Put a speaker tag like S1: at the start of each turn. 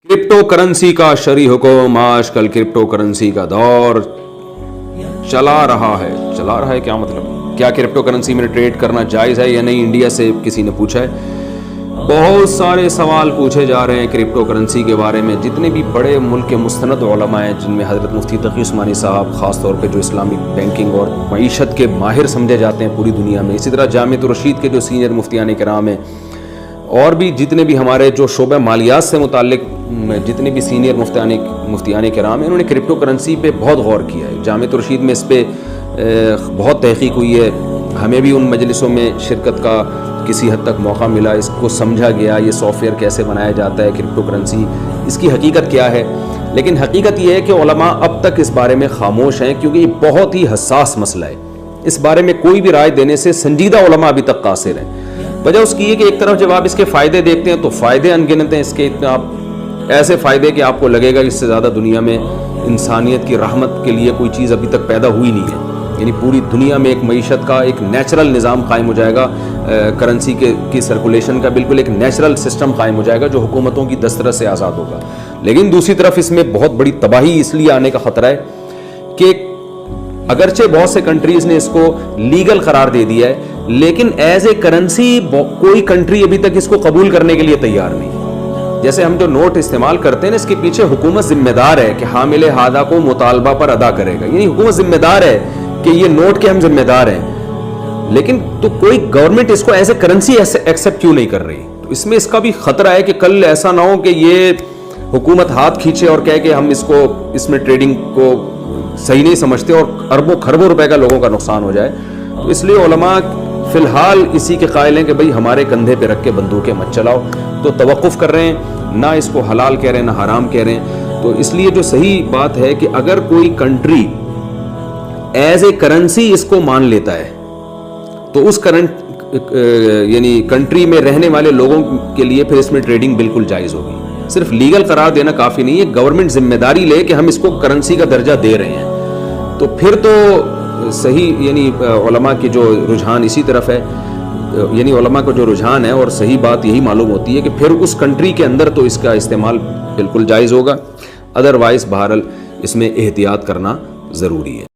S1: Crypto currency का शरई हुक्म आजकल क्रिप्टो करेंसी का दौर चला रहा है क्या मतलब, क्या क्रिप्टो करेंसी में ट्रेड करना जायज़ है या नहीं, इंडिया से किसी ने पूछा है। बहुत सारे सवाल पूछे जा रहे हैं क्रिप्टो करेंसी के बारे में। जितने भी बड़े मुल्क के मुस्तनद उलमा हैं, जिनमें हज़रत मुफ्ती तकी उस्मानी साहब ख़ास तौर पे जो इस्लामिक बैंकिंग और मईशत के माहिर समझे जाते हैं पूरी दुनिया में, इसी तरह जामिअतुर रशीद के जो सीनियर मुफ्तियान किराम हैं, और भी जितने भी हमारे जो शोबे मालियात से मुताल्लिक जितने भी सीनियर मुफ्तियान किराम हैं, उन्होंने क्रिप्टो करेंसी पे बहुत गौर किया है। जामिअतुर रशीद में इस पर बहुत तहक़ीक़ हुई है। हमें भी उन मजलिसों में शिरकत का किसी हद तक मौका मिला, इसको समझा गया, ये सॉफ्टवेयर कैसे बनाया जाता है, क्रिप्टो करेंसी इसकी हकीकत क्या है। लेकिन हकीकत ये है कि उलमा अब तक इस बारे में खामोश हैं, क्योंकि ये बहुत ही हसास मसला है। इस बारे में कोई भी राय देने से संजीदा उलमा अभी तक कासिर हैं। वजह उसकी है कि एक तरफ जब आप इसके फ़ायदे देखते हैं तो फ़ायदे अनगिनत हैं इसके, इतने आप ऐसे फ़ायदे कि आपको लगेगा कि इससे ज़्यादा दुनिया में इंसानियत की रहमत के लिए कोई चीज़ अभी तक पैदा हुई नहीं है। यानी पूरी दुनिया में एक मईशत का एक नेचुरल निज़ाम कायम हो जाएगा, करेंसी की सर्कुलेशन का बिल्कुल एक नेचुरल सिस्टम कायम हो जाएगा जो हुकूमतों की दस्तरस से आज़ाद होगा। लेकिन दूसरी तरफ इसमें बहुत बड़ी तबाही इसलिए आने का ख़तरा है कि अगरचे बहुत से कंट्रीज़ ने इसको लीगल करार दे दिया है, लेकिन एज ए करेंसी कोई कंट्री अभी तक इसको कबूल करने के लिए तैयार नहीं। जैसे हम जो नोट इस्तेमाल करते हैं ना, इसके पीछे हुकूमत जिम्मेदार है कि हामिले हादा को मुतालबा पर अदा करेगा, यानी हुकूमत जिम्मेदार है कि ये नोट के हम जिम्मेदार हैं। लेकिन तो कोई गवर्नमेंट इसको एज ए करेंसी एक्सेप्ट क्यों नहीं कर रही? तो इसमें इसका भी खतरा है कि कल ऐसा ना हो कि ये हुकूमत हाथ खींचे और कहे कि हम इसमें ट्रेडिंग को सही नहीं समझते और अरबों खरबों रुपए का लोगों का नुकसान हो जाए। तो इसलिए उलमा फिलहाल इसी के कायल हैं कि भाई हमारे कंधे पे रख के बंदूकें मत चलाओ, तो तवक्कुफ कर रहे हैं, ना इसको हलाल कह रहे हैं ना हराम कह रहे हैं। तो इसलिए जो सही बात है कि अगर कोई कंट्री एज ए करेंसी इसको मान लेता है तो उस यानी कंट्री में रहने वाले लोगों के लिए फिर इसमें ट्रेडिंग बिल्कुल जायज़ होगी। सिर्फ लीगल करार देना काफ़ी नहीं है, गवर्नमेंट जिम्मेदारी ले कि हम इसको करेंसी का दर्जा दे रहे हैं, तो फिर तो सही यानी उलमा की जो रुझान इसी तरफ है, यानी उलमा का जो रुझान है और सही बात यही मालूम होती है कि फिर उस कंट्री के अंदर तो इसका इस्तेमाल बिल्कुल जायज़ होगा। अदरवाइज़ बहरहाल इसमें एहतियात करना ज़रूरी है।